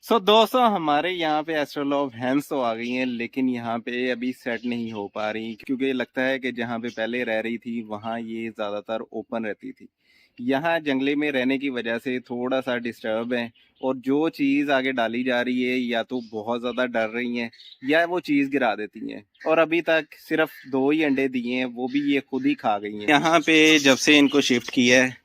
दोस्तों हमारे यहाँ पे एस्ट्रोलॉब हैंस तो आ गई हैं, लेकिन यहाँ पे अभी सेट नहीं हो पा रही क्योंकि लगता है कि जहाँ पे पहले रह रही थी वहाँ ये ज़्यादातर ओपन रहती थी। यहाँ जंगले में रहने की वजह से थोड़ा सा डिस्टर्ब है, और जो चीज़ आगे डाली जा रही है या तो बहुत ज़्यादा डर रही हैं या वो चीज़ गिरा देती हैं। और अभी तक सिर्फ 2 ही अंडे दिए हैं, वो भी ये खुद ही खा गई हैं। यहाँ पे जब से इनको शिफ्ट किया है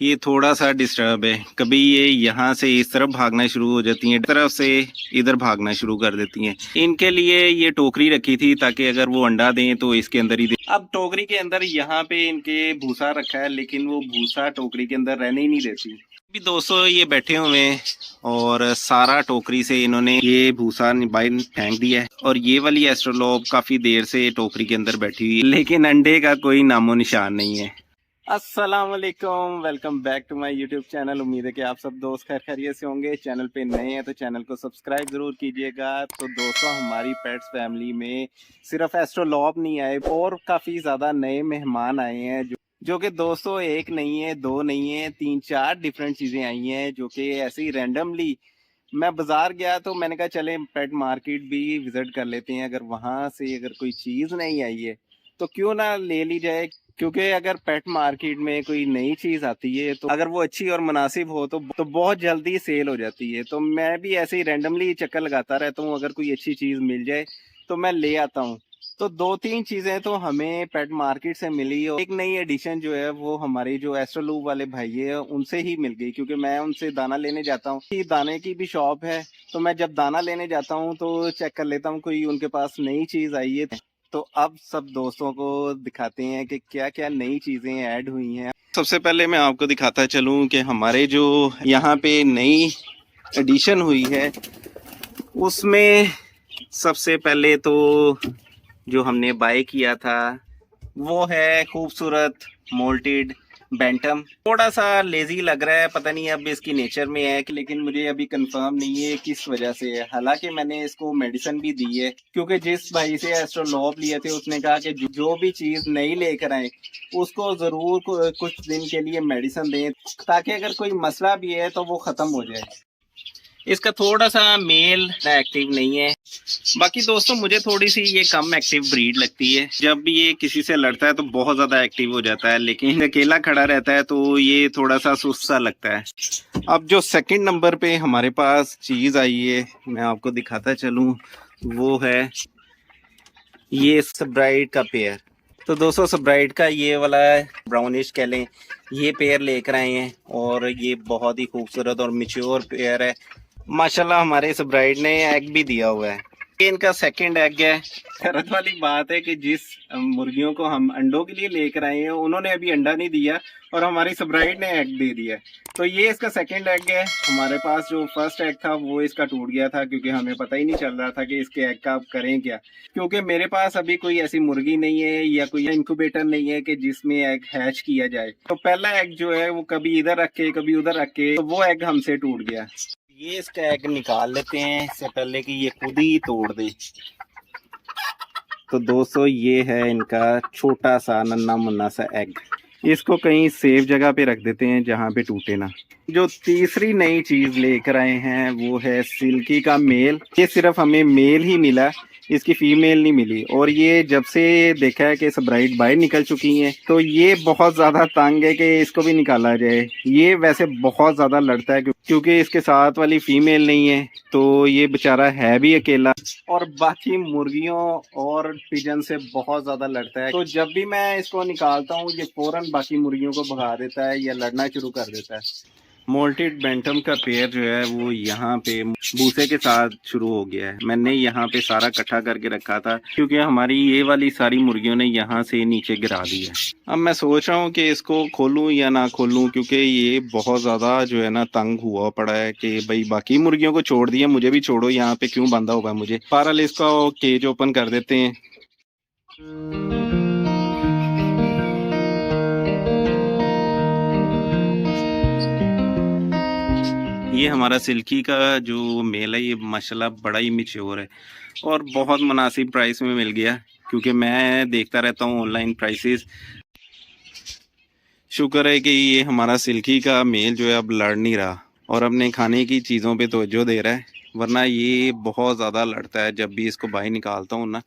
ये थोड़ा सा डिस्टर्ब है। कभी ये यहाँ से इस तरफ भागना शुरू हो जाती हैं, तरफ से इधर भागना शुरू कर देती हैं। इनके लिए ये टोकरी रखी थी ताकि अगर वो अंडा दें तो इसके अंदर ही दें। अब टोकरी के अंदर यहाँ पे इनके भूसा रखा है, लेकिन वो भूसा टोकरी के अंदर रहने ही नहीं देती। अभी दोस्तों ये बैठे हुए हैं और सारा टोकरी से इन्होंने ये भूसा बाहर फेंक दिया है, और ये वाली एस्ट्रोलॉब काफी देर से टोकरी के अंदर बैठी हुई है, लेकिन अंडे का कोई नामो निशान नहीं है। अस्सलाम वालेकुम, welcome back to my YouTube channel. उम्मीद है कि आप सब दोस्त खैर खैरियत से होंगे। चैनल पे नए हैं तो चैनल को सब्सक्राइब ज़रूर कीजिएगा। तो दोस्तों हमारी पेट्स फैमिली में सिर्फ एस्ट्रोलॉब नहीं आए और काफ़ी ज़्यादा नए मेहमान आए हैं, जो कि दोस्तों एक नहीं है, दो नहीं है, 3-4 डिफरेंट चीज़ें आई हैं जो कि ऐसे ही रैंडमली मैं बाजार गया तो मैंने कहा चले पेट मार्केट भी विजिट कर लेते हैं। अगर वहाँ से अगर कोई चीज़ नहीं आई है तो क्यों ना ले ली जाए, क्योंकि अगर पेट मार्केट में कोई नई चीज आती है तो अगर वो अच्छी और मुनासिब हो तो बहुत जल्दी सेल हो जाती है। तो मैं भी ऐसे ही रैंडमली चक्कर लगाता रहता हूँ, अगर कोई अच्छी चीज मिल जाए तो मैं ले आता हूँ। तो 2-3 चीजें तो हमें पेट मार्केट से मिली, और एक नई एडिशन जो है वो हमारे जो एस्ट्रोलूब वाले भाई है उनसे ही मिल गई, क्योंकि मैं उनसे दाना लेने जाता हूँ। दाने की भी शॉप है, तो मैं जब दाना लेने जाता हूँ तो चेक कर लेता हूँ कोई उनके पास नई चीज आई है। तो अब सब दोस्तों को दिखाते हैं कि क्या क्या नई चीजें ऐड हुई हैं। सबसे पहले मैं आपको दिखाता चलूं कि हमारे जो यहाँ पे नई एडिशन हुई है उसमें सबसे पहले तो जो हमने बाय किया था वो है खूबसूरत मोल्टेड बैंटम। थोड़ा सा लेजी लग रहा है, पता नहीं अब इसकी नेचर में है कि, लेकिन मुझे अभी कंफर्म नहीं है किस वजह से है। हालांकि मैंने इसको मेडिसिन भी दी है, क्योंकि जिस भाई से एस्ट्रोलॉब लिए थे उसने कहा कि जो भी चीज नई लेकर आए उसको जरूर कुछ दिन के लिए मेडिसिन दें, ताकि अगर कोई मसला भी है तो वो खत्म हो जाए। इसका थोड़ा सा मेल एक्टिव नहीं है। बाकी दोस्तों मुझे थोड़ी सी ये कम एक्टिव ब्रीड लगती है। जब भी ये किसी से लड़ता है तो बहुत ज्यादा एक्टिव हो जाता है, लेकिन अकेला खड़ा रहता है तो ये थोड़ा सा सुस्त सा लगता है। अब जो सेकंड नंबर पे हमारे पास चीज आई है मैं आपको दिखाता चलूं, वो है ये स्प्राइट का पेयर। तो दोस्तों स्प्राइट का ये वाला ब्राउनिश कह लें, ये पेयर लेकर आए हैं, और ये बहुत ही खूबसूरत और मिच्योर पेयर है माशाल्लाह। हमारे इस ब्राइड ने एग भी दिया हुआ है, ये इनका सेकंड एग है। हैरत वाली बात है कि जिस मुर्गियों को हम अंडों के लिए लेकर आए हैं उन्होंने अभी अंडा नहीं दिया, और हमारी सब्राइड ने एग दे दिया। तो ये इसका सेकंड एग है। हमारे पास जो फर्स्ट एग था वो इसका टूट गया था, क्योंकि हमें पता ही नहीं चल रहा था कि इसके एग का अब करें क्या, क्योंकि मेरे पास अभी कोई ऐसी मुर्गी नहीं है या कोई इंक्यूबेटर नहीं है कि जिसमें एग हैच किया जाए। तो पहला एग जो है वो कभी इधर रख के कभी उधर रख के, तो वो एग हमसे टूट गया। ये इसका एग निकाल लेते हैं इससे पहले कि ये खुद ही तोड़ दे। तो दोस्तों ये है इनका छोटा सा नन्ना मुन्ना सा एग। इसको कहीं सेफ जगह पे रख देते हैं जहाँ पे टूटे ना। जो तीसरी नई चीज लेकर आए हैं वो है सिल्की का मेल। ये सिर्फ हमें मेल ही मिला, इसकी फीमेल नहीं मिली, और ये जब से देखा है कि सब ब्राइड बाहर निकल चुकी हैं तो ये बहुत ज्यादा तंग है कि इसको भी निकाला जाए। ये वैसे बहुत ज्यादा लड़ता है क्योंकि इसके साथ वाली फीमेल नहीं है, तो ये बेचारा है भी अकेला, और बाकी मुर्गियों और पिजन से बहुत ज्यादा लड़ता है। तो जब भी मैं इसको निकालता हूँ ये फौरन बाकी मुर्गियों को भगा देता है या लड़ना शुरू कर देता है। मोल्टेड बैंटम का पेयर जो है वो यहाँ पे भूसे के साथ शुरू हो गया है। मैंने यहाँ पे सारा इकट्ठा करके रखा था क्योंकि हमारी ये वाली सारी मुर्गियों ने यहाँ से नीचे गिरा दिया। अब मैं सोच रहा हूँ कि इसको खोलूँ या ना खोलूँ, क्योंकि ये बहुत ज़्यादा जो है ना तंग हुआ पड़ा है कि भाई बाकी मुर्गियों को छोड़ दिया, मुझे भी छोड़ो, यहाँ पे क्यों बांधा हुआ है मुझे। बहरहाल इसका केज ओपन कर देते हैं। ये हमारा सिल्की का जो मेल है ये माशाल्लाह बड़ा ही मैच्योर है और बहुत मुनासिब प्राइस में मिल गया, क्योंकि मैं देखता रहता हूँ ऑनलाइन प्राइसेस। शुक्र है कि ये हमारा सिल्की का मेल जो है अब लड़ नहीं रहा और अपने खाने की चीज़ों पे तवज्जो दे रहा है। वरना ये बहुत ज़्यादा लड़ता है जब भी इसको बाहर निकालता हूँ ना।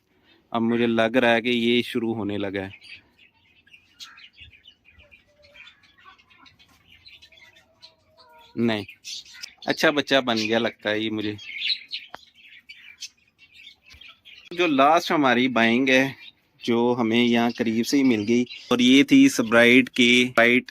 अब मुझे लग रहा है कि ये शुरू होने लगा है। नहीं, अच्छा बच्चा बन गया लगता है ये मुझे। जो लास्ट हमारी बाइंग है, जो हमें यहाँ करीब से ही मिल गई, और ये थी स्प्राइट के वाइट,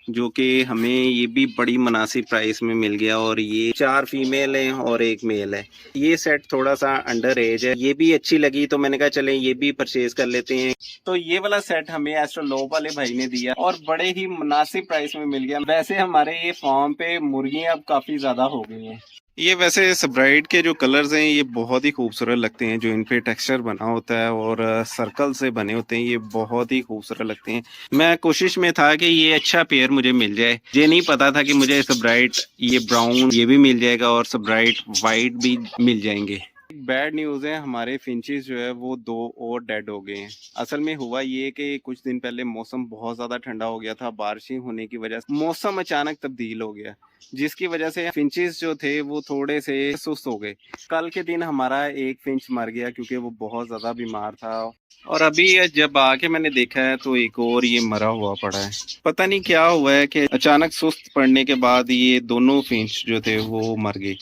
जो कि हमें ये भी बड़ी मुनासिब प्राइस में मिल गया। और ये 4 फीमेल हैं और 1 मेल है। ये सेट थोड़ा सा अंडर एज है, ये भी अच्छी लगी तो मैंने कहा चलें ये भी परचेज कर लेते हैं। तो ये वाला सेट हमें एस्ट्रोलोब वाले भाई ने दिया और बड़े ही मुनासिब प्राइस में मिल गया। वैसे हमारे ये फार्म पे मुर्गियां अब काफी ज्यादा हो गई हैं। ये वैसे स्प्राइट के जो कलर्स हैं ये बहुत ही खूबसूरत लगते हैं, जो इन पे टेक्सचर बना होता है और सर्कल से बने होते हैं, ये बहुत ही खूबसूरत लगते हैं। मैं कोशिश में था कि ये अच्छा पेयर मुझे मिल जाए। ये नहीं पता था कि मुझे स्प्राइट ये ब्राउन ये भी मिल जाएगा और स्प्राइट वाइट भी मिल जाएंगे। बैड न्यूज़ है, हमारे फिंचेस जो है वो 2 और डेड हो गए हैं। असल में हुआ ये कि कुछ दिन पहले मौसम बहुत ज़्यादा ठंडा हो गया था, बारिशें होने की वजह से मौसम अचानक तब्दील हो गया, जिसकी वजह से फिंचेस जो थे वो थोड़े से सुस्त हो गए। कल के दिन हमारा एक फिंच मर गया क्योंकि वो बहुत ज़्यादा बीमार था। और अभी जब आके मैंने देखा है तो एक और ये मरा हुआ पड़ा है। पता नहीं क्या हुआ है कि अचानक सुस्त पड़ने के बाद ये दोनों फिंच जो थे वो मर गए।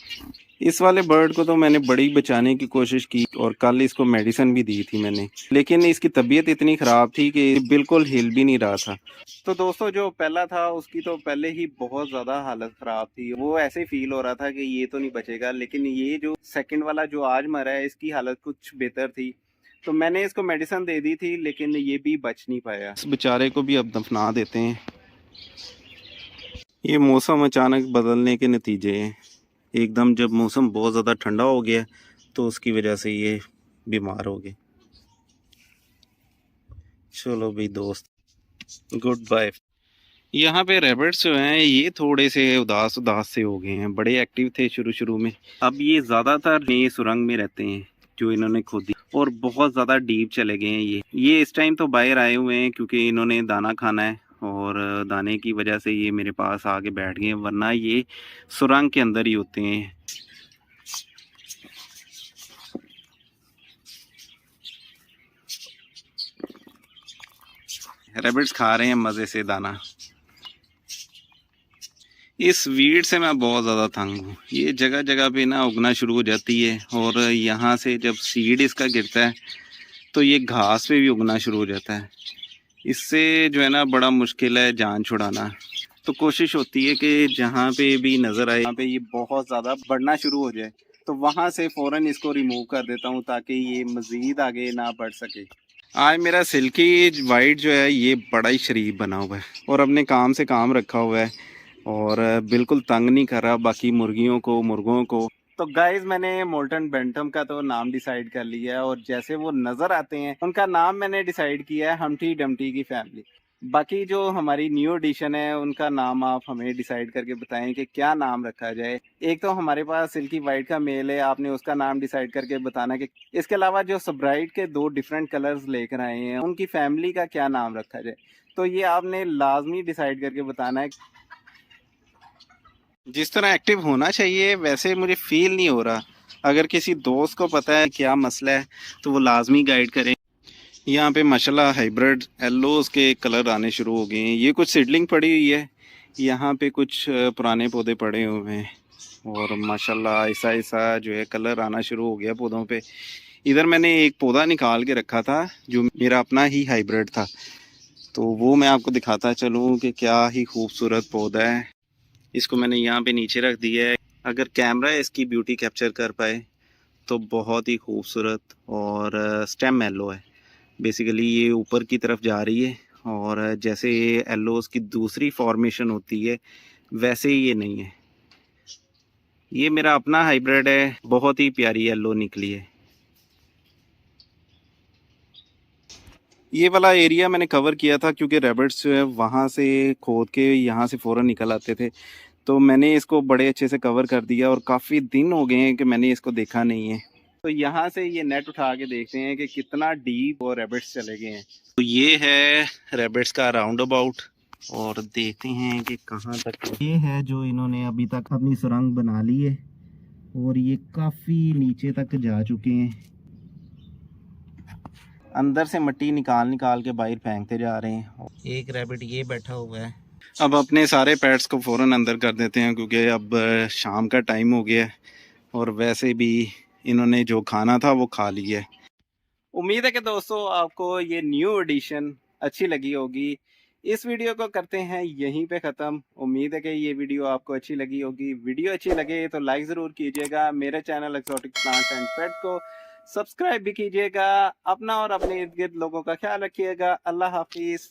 इस वाले बर्ड को तो मैंने बड़ी बचाने की कोशिश की और कल इसको मेडिसिन भी दी थी मैंने, लेकिन इसकी तबीयत इतनी ख़राब थी कि बिल्कुल हिल भी नहीं रहा था। तो दोस्तों जो पहला था उसकी तो पहले ही बहुत ज़्यादा हालत ख़राब थी, वो ऐसे फील हो रहा था कि ये तो नहीं बचेगा। लेकिन ये जो सेकंड वाला जो आज मरा है इसकी हालत कुछ बेहतर थी, तो मैंने इसको मेडिसिन दे दी थी लेकिन ये भी बच नहीं पाया। इस बेचारे को भी अब दफना देते हैं। ये मौसम अचानक बदलने के नतीजे हैं। एकदम जब मौसम बहुत ज़्यादा ठंडा हो गया तो उसकी वजह से ये बीमार हो गए। चलो भाई दोस्त, गुड बाय। यहाँ पे रैबिट्स जो हैं ये थोड़े से उदास उदास से हो गए हैं। बड़े एक्टिव थे शुरू शुरू में, अब ये ज़्यादातर नए सुरंग में रहते हैं जो इन्होंने खोदी, और बहुत ज़्यादा डीप चले गए हैं। ये इस टाइम तो बाहर आए हुए हैं क्योंकि इन्होंने दाना खाना है, और दाने की वजह से ये मेरे पास आके बैठ गए हैं, वरना ये सुरंग के अंदर ही होते हैं। रैबिट्स खा रहे हैं मज़े से दाना। इस वीड से मैं बहुत ज़्यादा तंग हूँ। ये जगह जगह पे ना उगना शुरू हो जाती है, और यहाँ से जब सीड इसका गिरता है तो ये घास पे भी उगना शुरू हो जाता है। इससे जो है ना बड़ा मुश्किल है जान छुड़ाना। तो कोशिश होती है कि जहाँ पे भी नज़र आए, यहाँ पे ये बहुत ज़्यादा बढ़ना शुरू हो जाए तो वहाँ से फ़ौरन इसको रिमूव कर देता हूँ ताकि ये मज़ीद आगे ना बढ़ सके। आज मेरा सिल्की वाइट जो है ये बड़ा ही शरीफ बना हुआ है और अपने काम से काम रखा हुआ है, और बिल्कुल तंग नहीं कर रहा बाकी मुर्गियों को मुर्गों को। तो गाइज मैंने मोल्टन बेंटम का तो नाम डिसाइड कर लिया है, और जैसे वो नज़र आते हैं उनका नाम मैंने डिसाइड किया है हम्टी डम्टी की फैमिली। बाकी जो हमारी न्यू एडिशन है उनका नाम आप हमें डिसाइड करके बताएं कि क्या नाम रखा जाए। एक तो हमारे पास सिल्की वाइट का मेल है, आपने उसका नाम डिसाइड करके बताना कि इसके अलावा जो स्प्राइट के 2 डिफरेंट कलर्स लेकर आए हैं उनकी फैमिली का क्या नाम रखा जाए, तो ये आपने लाजमी डिसाइड करके बताना है। जिस तरह एक्टिव होना चाहिए वैसे मुझे फील नहीं हो रहा। अगर किसी दोस्त को पता है क्या मसला है तो वो लाजमी गाइड करें। यहाँ पे माशाल्लाह हाइब्रिड एलोस के कलर आने शुरू हो गए हैं। ये कुछ सीडलिंग पड़ी हुई है, यहाँ पे कुछ पुराने पौधे पड़े हुए हैं, और माशाल्लाह ऐसा ऐसा जो है कलर आना शुरू हो गया पौधों पे। इधर मैंने एक पौधा निकाल के रखा था जो मेरा अपना ही हाइब्रिड था, तो वो मैं आपको दिखाता चलूँ कि क्या ही खूबसूरत पौधा है। इसको मैंने यहाँ पे नीचे रख दिया है। अगर कैमरा इसकी ब्यूटी कैप्चर कर पाए तो बहुत ही खूबसूरत, और स्टेम येलो है। बेसिकली ये ऊपर की तरफ जा रही है, और जैसे ये येलोस की दूसरी फॉर्मेशन होती है वैसे ही ये नहीं है। ये मेरा अपना हाइब्रिड है, बहुत ही प्यारी येलो निकली है। ये वाला एरिया मैंने कवर किया था क्योंकि रैबिट्स जो है वहाँ से खोद के यहाँ से फ़ौरन निकल आते थे, तो मैंने इसको बड़े अच्छे से कवर कर दिया, और काफ़ी दिन हो गए हैं कि मैंने इसको देखा नहीं है। तो यहाँ से ये नेट उठा के देखते हैं कि कितना डीप और रैबिट्स चले गए हैं। तो ये है रैबिट्स का राउंड अबाउट, और देखते हैं कि कहाँ तक ये है जो इन्होंने अभी तक अपनी सुरंग बना ली है। और ये काफ़ी नीचे तक जा चुके हैं। अंदर से मिट्टी निकाल निकाल के बाहर फेंकते जा रहे हैं। एक रैबिट ये बैठा हुआ है। अब अपने सारे पेट्स को फ़ौरन अंदर कर देते हैं क्योंकि अब शाम का टाइम हो गया है और वैसे भी इन्होंने जो खाना था वो खा लिया है। उम्मीद है कि दोस्तों आपको ये न्यू एडिशन अच्छी लगी होगी। इस वीडियो को करते हैं यहीं पे ख़त्म। उम्मीद है कि ये वीडियो आपको अच्छी लगी होगी। वीडियो अच्छी लगे तो लाइक ज़रूर कीजिएगा। मेरे चैनल एक्सोटिक प्लांट्स एंड पेट को सब्सक्राइब भी कीजिएगा। अपना और अपने इर्द गिर्द लोगों का ख्याल रखिएगा। अल्लाह हाफिज़।